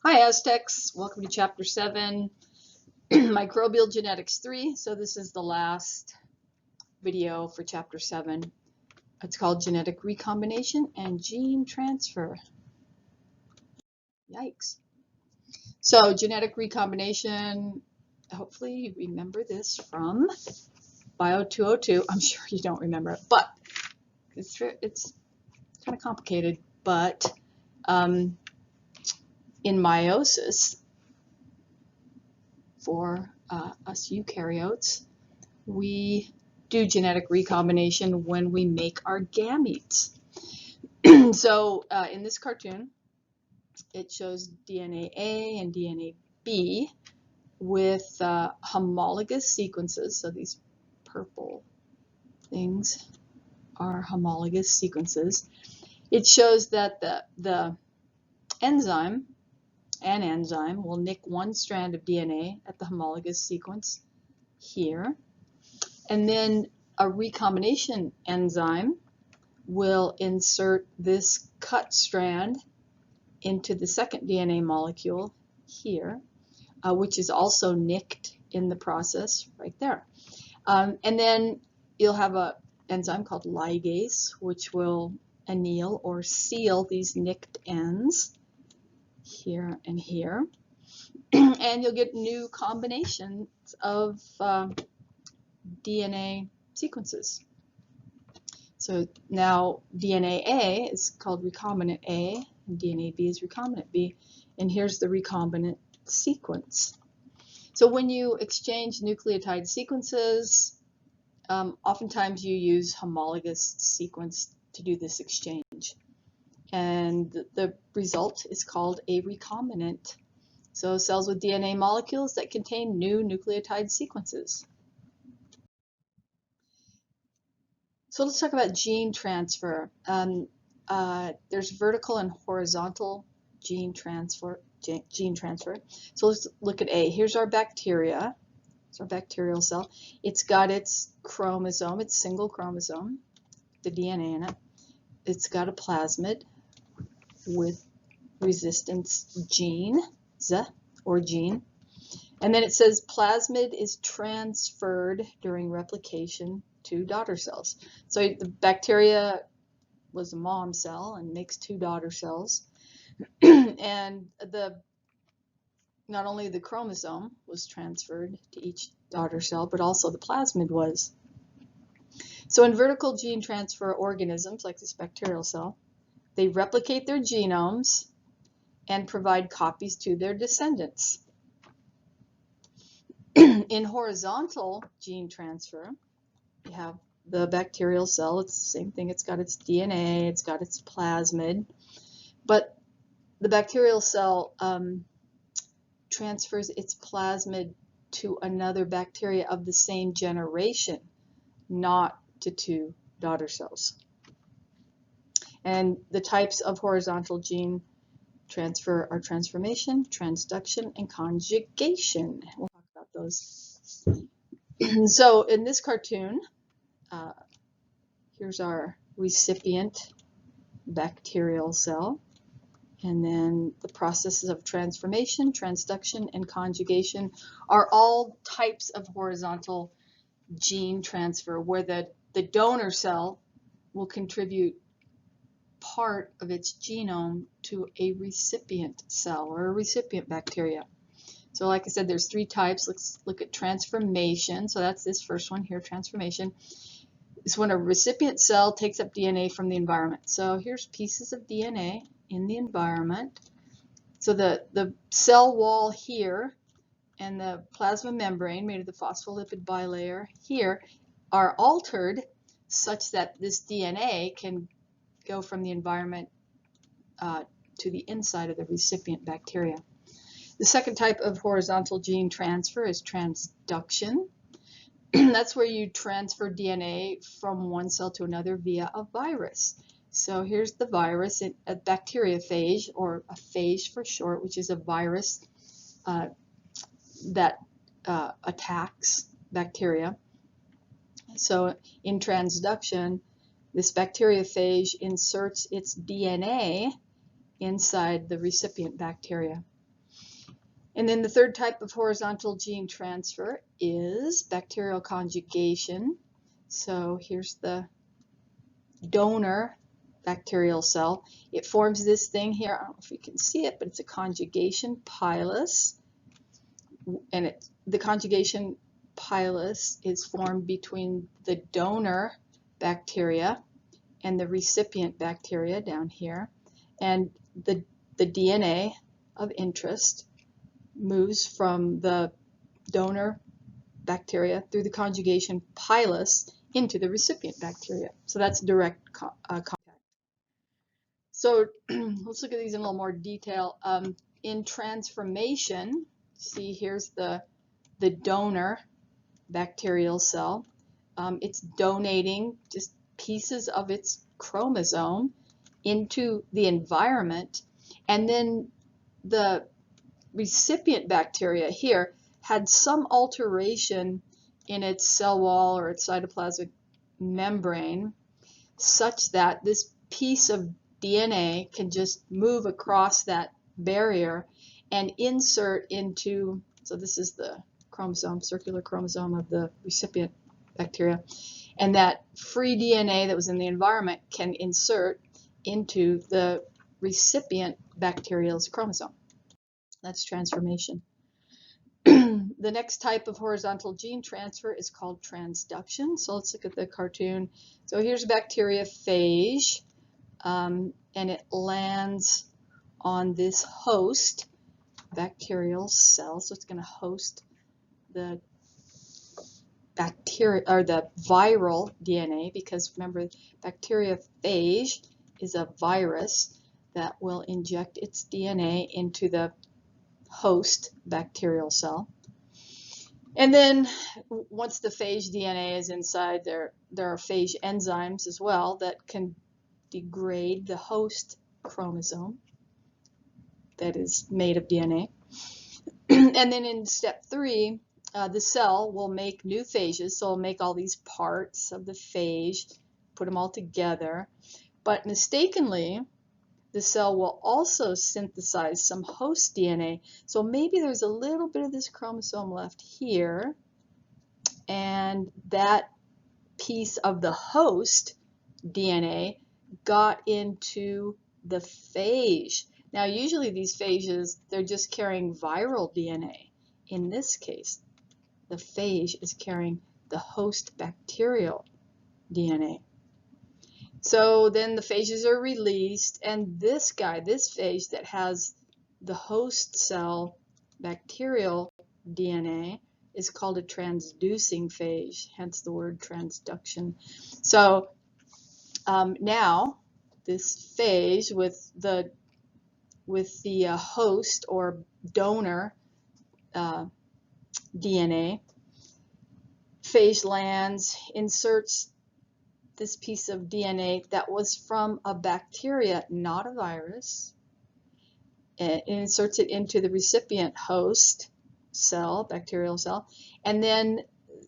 Hi Aztecs, welcome to Chapter 7, Microbial Genetics 3. So this is the last video for Chapter 7. It's called Genetic Recombination and Gene Transfer. Yikes. So genetic recombination, hopefully you remember this from Bio 202. I'm sure you don't remember it, but it's kind of complicated. But in meiosis, for us eukaryotes, we do genetic recombination when we make our gametes. So in this cartoon, it shows DNA A and DNA B with homologous sequences. So these purple things are homologous sequences. It shows that the enzyme will nick one strand of DNA at the homologous sequence here, and then a recombination enzyme will insert this cut strand into the second DNA molecule here, which is also nicked in the process right there. And then you'll have an enzyme called ligase, which will anneal or seal these nicked ends here and here. And you'll get new combinations of DNA sequences. So now DNA A is called recombinant A, and DNA B is recombinant B, and here's the recombinant sequence. So when you exchange nucleotide sequences, oftentimes you use homologous sequence to do this exchange, and the result is called a recombinant. So cells with DNA molecules that contain new nucleotide sequences. So let's talk about gene transfer. There's vertical and horizontal gene transfer. So let's look at A. Here's our bacteria. It's our bacterial cell. It's got its chromosome, its single chromosome, the DNA in it. It's got a plasmid with resistance gene, or gene. And then it says plasmid is transferred during replication to daughter cells. So the bacteria was a mom cell and makes two daughter cells. And not only the chromosome was transferred to each daughter cell, but also the plasmid was. So in vertical gene transfer organisms, like this bacterial cell, they replicate their genomes and provide copies to their descendants. In horizontal gene transfer, you have the bacterial cell. It's the same thing. It's got its DNA, it's got its plasmid, but the bacterial cell transfers its plasmid to another bacteria of the same generation, not to two daughter cells. And the types of horizontal gene transfer are transformation, transduction, and conjugation. We'll talk about those. So in this cartoon, here's our recipient bacterial cell, and then the processes of transformation, transduction, and conjugation are all types of horizontal gene transfer, where the donor cell will contribute part of its genome to a recipient cell or a recipient bacteria. So like I said, there's three types. Let's look at transformation. So that's this first one here, transformation. It's when a recipient cell takes up DNA from the environment. So here's pieces of DNA in the environment. So the cell wall here and the plasma membrane made of the phospholipid bilayer here are altered such that this DNA can go from the environment to the inside of the recipient bacteria. The second type of horizontal gene transfer is transduction. That's where you transfer DNA from one cell to another via a virus. So here's the virus, a bacteriophage, or a phage for short, which is a virus that attacks bacteria. So in transduction, this bacteriophage inserts its DNA inside the recipient bacteria. And then the third type of horizontal gene transfer is bacterial conjugation. So here's the donor bacterial cell. It forms this thing here. I don't know if you can see it, but it's a conjugation pilus. And the conjugation pilus is formed between the donor bacteria and the recipient bacteria down here. And the DNA of interest moves from the donor bacteria through the conjugation pilus into the recipient bacteria. So that's direct contact. So let's look at these in a little more detail. In transformation, see here's the donor bacterial cell. It's donating just pieces of its chromosome into the environment, and then the recipient bacteria here had some alteration in its cell wall or its cytoplasmic membrane such that this piece of DNA can just move across that barrier and insert into, so this is the chromosome, circular chromosome of the recipient bacteria, and that free DNA that was in the environment can insert into the recipient bacterial's chromosome. That's transformation. The next type of horizontal gene transfer is called transduction. So let's look at the cartoon. So here's a bacteriophage, and it lands on this host bacterial cell. So it's going to host the bacteria or the viral DNA, because remember, bacteriophage is a virus that will inject its DNA into the host bacterial cell. And then once the phage DNA is inside, there are phage enzymes as well that can degrade the host chromosome that is made of DNA. And then in step 3, the cell will make new phages, so it'll make all these parts of the phage, put them all together, but mistakenly the cell will also synthesize some host DNA. So maybe there's a little bit of this chromosome left here, and that piece of the host DNA got into the phage. Now usually these phages, they're just carrying viral DNA. In this case, the phage is carrying the host bacterial DNA. So then the phages are released, and this guy, this phage that has the host cell bacterial DNA, is called a transducing phage, hence the word transduction. So now this phage with the host or donor DNA, phage lands, inserts this piece of DNA that was from a bacteria, not a virus. It inserts it into the recipient host cell, bacterial cell, and then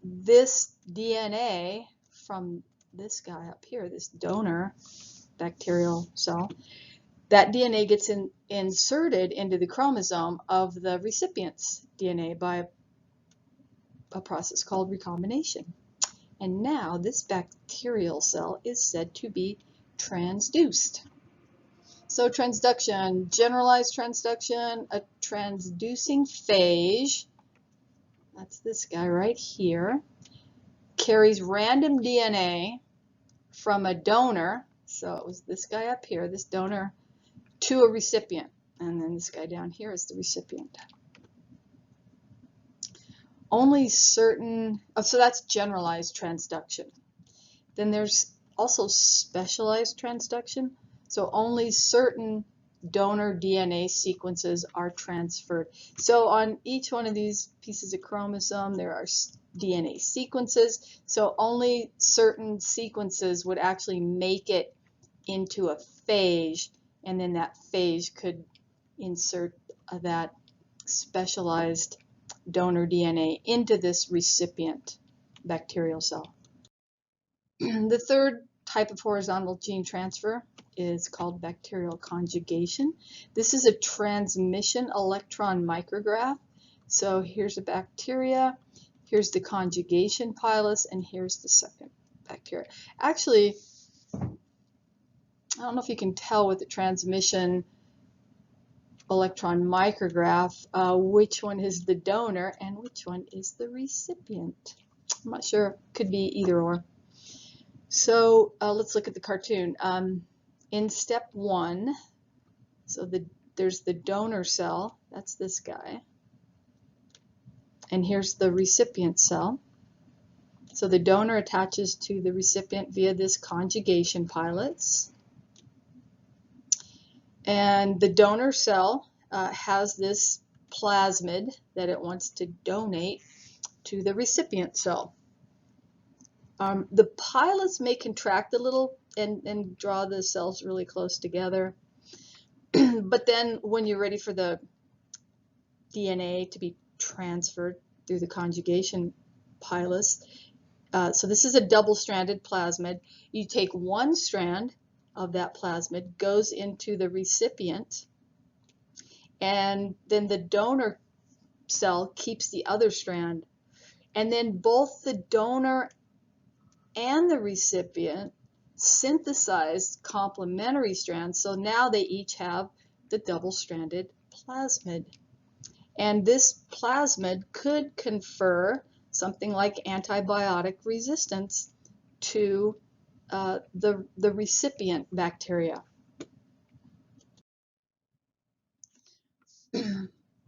this DNA from this guy up here, this donor bacterial cell, that DNA gets inserted into the chromosome of the recipient's DNA by a process called recombination. And now this bacterial cell is said to be transduced. So transduction, generalized transduction, a transducing phage, that's this guy right here, carries random DNA from a donor, so it was this guy up here, this donor, to a recipient. And then this guy down here is the recipient. Only certain, so that's generalized transduction. Then there's also specialized transduction. So only certain donor DNA sequences are transferred. So on each one of these pieces of chromosome, there are DNA sequences. So only certain sequences would actually make it into a phage, and then that phage could insert that specialized donor DNA into this recipient bacterial cell. The third type of horizontal gene transfer is called bacterial conjugation. This is a transmission electron micrograph. So here's a bacteria, here's the conjugation pilus, and here's the second bacteria. Actually, I don't know if you can tell with the transmission electron micrograph which one is the donor and which one is the recipient. I'm not sure. Could be either or. So let's look at the cartoon. In step 1, so there's the donor cell, that's this guy, and here's the recipient cell. So the donor attaches to the recipient via this conjugation pilus, and the donor cell has this plasmid that it wants to donate to the recipient cell. The pilus may contract a little and draw the cells really close together. But then when you're ready for the DNA to be transferred through the conjugation pilus, so this is a double-stranded plasmid. You take one strand of that plasmid, goes into the recipient, and then the donor cell keeps the other strand. And then both the donor and the recipient synthesize complementary strands, so now they each have the double-stranded plasmid. And this plasmid could confer something like antibiotic resistance to the recipient bacteria. Okay,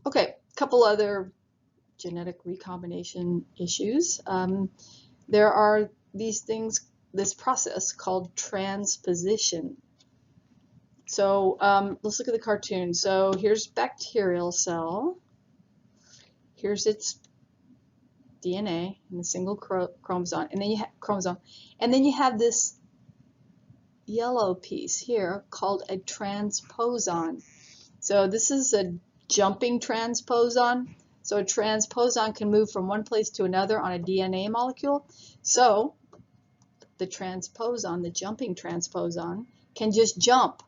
a couple other genetic recombination issues. There are these things, this process called transposition. So let's look at the cartoon. So here's bacterial cell. Here's its DNA in the single chromosome, and then you have this yellow piece here called a transposon. So this is a jumping transposon. So a transposon can move from one place to another on a DNA molecule. So the transposon, the jumping transposon, can just jump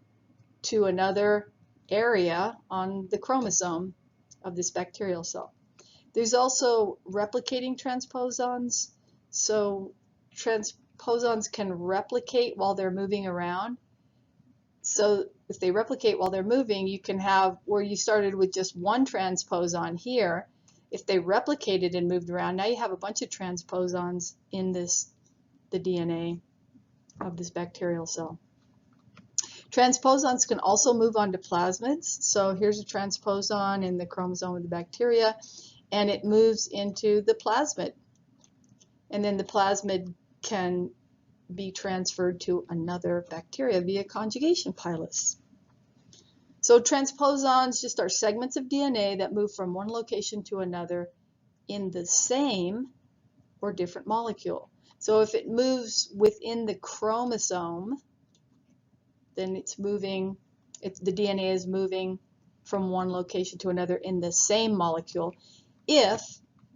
to another area on the chromosome of this bacterial cell. There's also replicating transposons. So transposons can replicate while they're moving around. So if they replicate while they're moving, you can have where you started with just one transposon here. If they replicated and moved around, now you have a bunch of transposons in the DNA of this bacterial cell. Transposons can also move on to plasmids. So here's a transposon in the chromosome of the bacteria, and it moves into the plasmid. And then the plasmid can be transferred to another bacteria via conjugation pilus. So transposons just are segments of DNA that move from one location to another in the same or different molecule. So if it moves within the chromosome, then it's moving, the DNA is moving from one location to another in the same molecule. If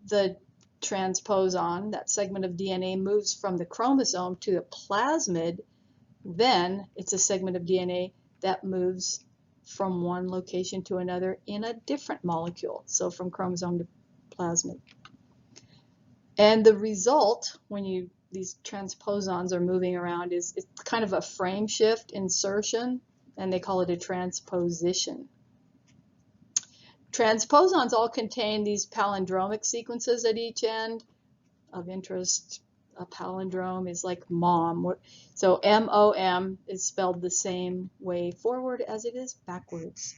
the transposon, that segment of DNA, moves from the chromosome to the plasmid, then it's a segment of DNA that moves from one location to another in a different molecule, so from chromosome to plasmid. And the result, when these transposons are moving around, is it's kind of a frame shift insertion, and they call it a transposition. Transposons all contain these palindromic sequences at each end. Of interest, a palindrome is like mom. So M-O-M is spelled the same way forward as it is backwards.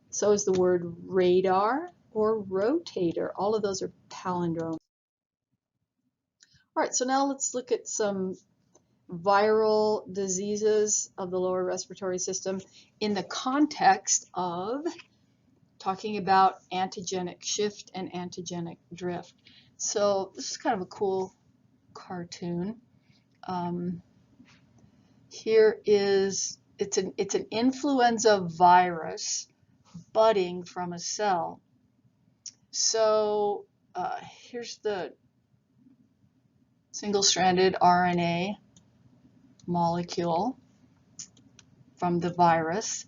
So is the word radar or rotator. All of those are palindromes. All right, so now let's look at some viral diseases of the lower respiratory system in the context of talking about antigenic shift and antigenic drift. So this is kind of a cool cartoon. Here is, it's an influenza virus budding from a cell. So here's the single-stranded RNA molecule from the virus.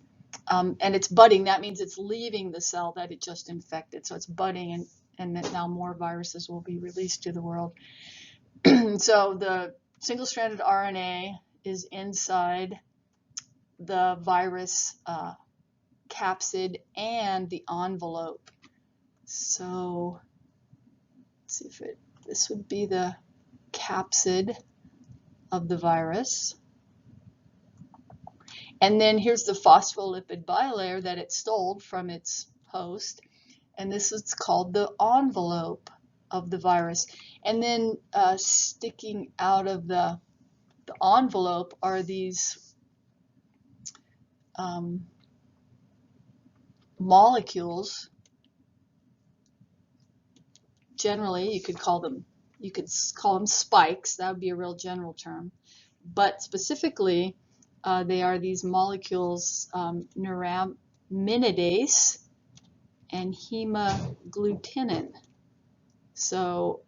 And it's budding. That means it's leaving the cell that it just infected. So it's budding, and that now more viruses will be released to the world. So the single-stranded RNA is inside the virus capsid and the envelope. So let's see if this would be the capsid of the virus. And then here's the phospholipid bilayer that it stole from its host. And this is called the envelope of the virus. And then sticking out of the envelope are these molecules. Generally, you could call them spikes. That would be a real general term. But specifically, they are these molecules, neuraminidase and hemagglutinin. So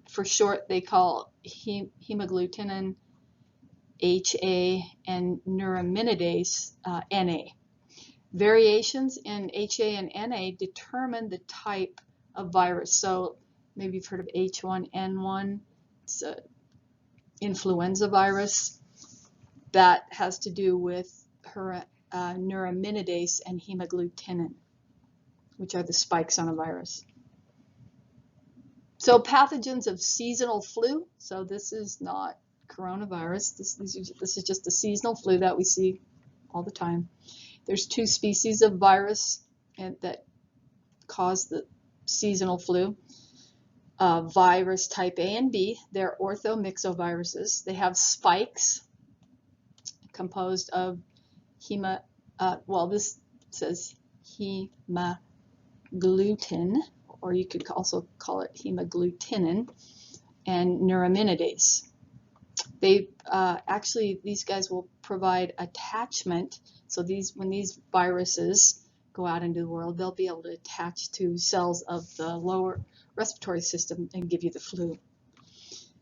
for short, they call hemagglutinin HA and neuraminidase NA. Variations in HA and NA determine the type of virus. So maybe you've heard of H1N1. It's an influenza virus that has to do with neuraminidase and hemagglutinin, which are the spikes on a virus. So pathogens of seasonal flu. So this is not coronavirus. This is just a seasonal flu that we see all the time. There's 2 species of virus that cause the seasonal flu. Virus type A and B, they're orthomyxoviruses. They have spikes composed of this says hemagglutinin, or you could also call it hemagglutinin, and neuraminidase. They actually, these guys will provide attachment. So when these viruses go out into the world, they'll be able to attach to cells of the lower respiratory system and give you the flu.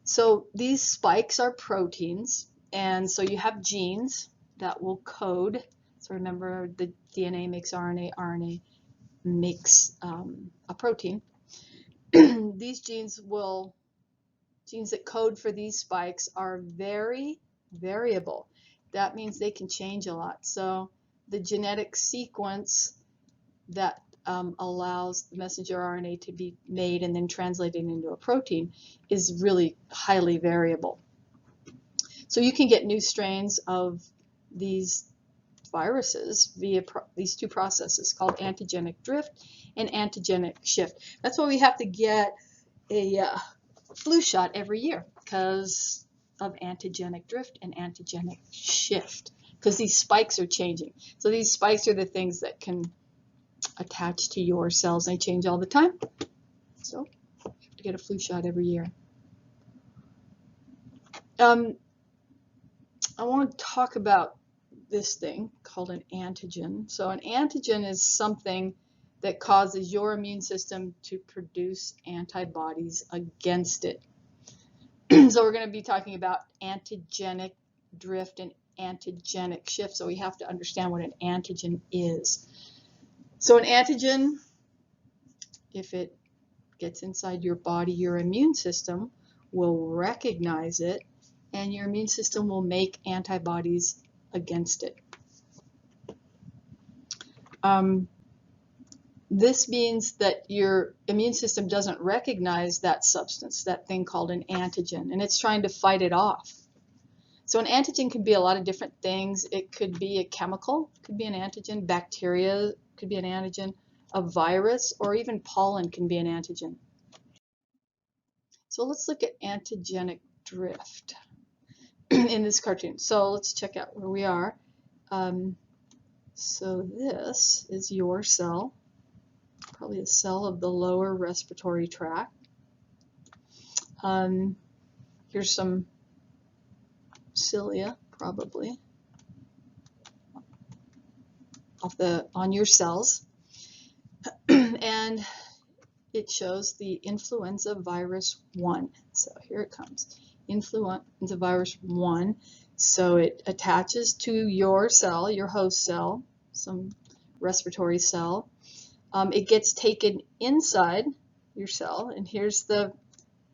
So these spikes are proteins, and so you have genes that will code. So remember, the DNA makes RNA, RNA makes a protein. These genes that code for these spikes are very variable. That means they can change a lot. So the genetic sequence that allows the messenger RNA to be made and then translated into a protein is really highly variable. So you can get new strains of these viruses via these 2 processes called antigenic drift and antigenic shift. That's why we have to get a flu shot every year, because of antigenic drift and antigenic shift, because these spikes are changing. So these spikes are the things that can attach to your cells. They change all the time. So you have to get a flu shot every year. I want to talk about this thing called an antigen. So an antigen is something that causes your immune system to produce antibodies against it. So we're going to be talking about antigenic drift and antigenic shift. So we have to understand what an antigen is. So an antigen, if it gets inside your body, your immune system will recognize it, and your immune system will make antibodies against it. This means that your immune system doesn't recognize that substance, that thing called an antigen, and it's trying to fight it off. So an antigen can be a lot of different things. It could be a chemical, could be an antigen. Bacteria could be an antigen. A virus, or even pollen can be an antigen. So let's look at antigenic drift in this cartoon. So let's check out where we are. So this is your cell, probably a cell of the lower respiratory tract. Here's some cilia, probably, on your cells. And it shows the influenza virus 1. So here it comes. Influenza virus 1 So it attaches to your cell, your host cell, some respiratory cell. It gets taken inside your cell, and here's the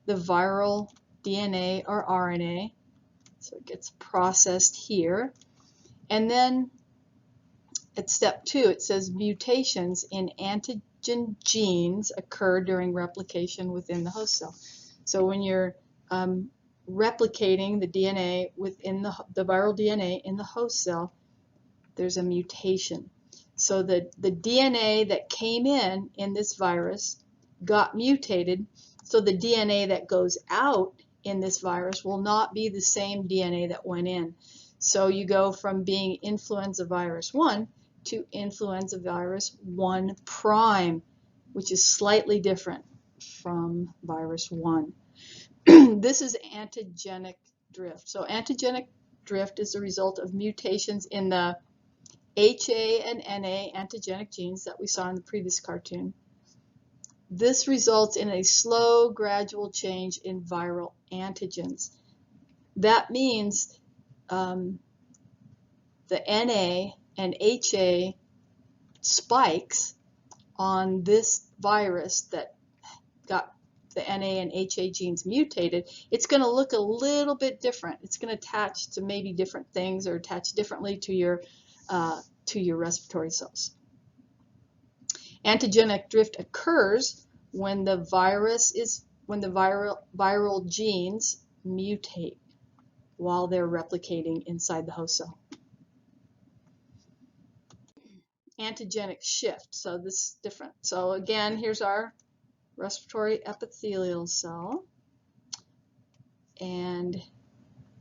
viral DNA or RNA. So it gets processed here. And then at step 2, it says mutations in antigen genes occur during replication within the host cell. So when you're replicating the DNA within the viral DNA in the host cell, there's a mutation. So the DNA that came in this virus got mutated, so the DNA that goes out in this virus will not be the same DNA that went in. So you go from being influenza virus 1 to influenza virus 1 prime, which is slightly different from virus 1. This is antigenic drift. So antigenic drift is the result of mutations in the HA and NA antigenic genes that we saw in the previous cartoon. This results in a slow, gradual change in viral antigens. That means the NA and HA spikes on this virus that got the NA and HA genes mutated, it's going to look a little bit different. It's going to attach to maybe different things or attach differently to your respiratory cells. Antigenic drift occurs when the viral genes mutate while they're replicating inside the host cell. Antigenic shift, so this is different. So again, here's our respiratory epithelial cell, and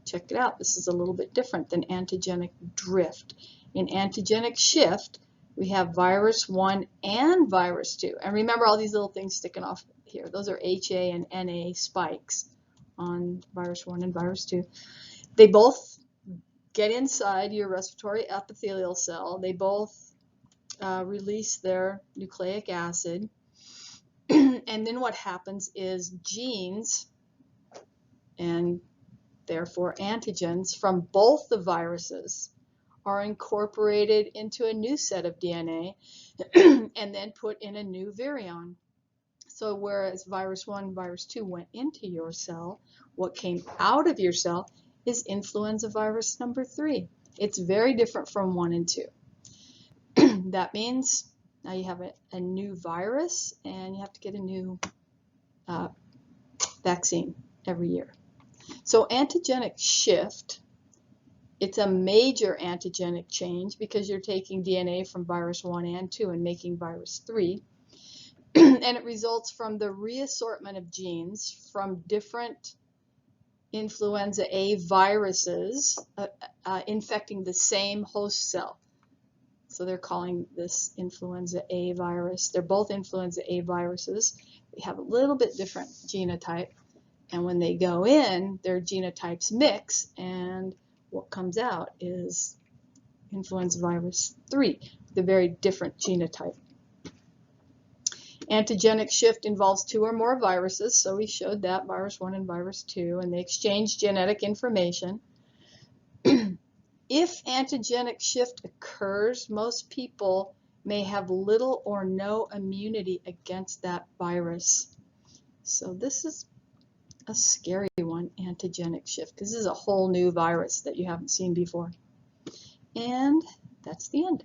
check it out, this is a little bit different than antigenic drift. In antigenic shift, we have virus 1 and virus 2, and remember all these little things sticking off here, those are HA and NA spikes on virus 1 and virus 2. They both get inside your respiratory epithelial cell, they both release their nucleic acid, and then what happens is genes and therefore antigens from both the viruses are incorporated into a new set of DNA and then put in a new virion. So whereas virus 1 and virus 2 went into your cell, what came out of your cell is influenza virus number 3. It's very different from 1 and 2. That means now you have a new virus and you have to get a new vaccine every year. So antigenic shift, it's a major antigenic change because you're taking DNA from virus 1 and 2 and making virus 3. And it results from the reassortment of genes from different influenza A viruses infecting the same host cell. So they're calling this influenza A virus. They're both influenza A viruses. They have a little bit different genotype. And when they go in, their genotypes mix, and what comes out is influenza virus 3, with a very different genotype. Antigenic shift involves 2 or more viruses, so we showed that, virus 1 and virus 2, and they exchange genetic information. If antigenic shift occurs, most people may have little or no immunity against that virus. So this is a scary one, antigenic shift, because this is a whole new virus that you haven't seen before. And that's the end.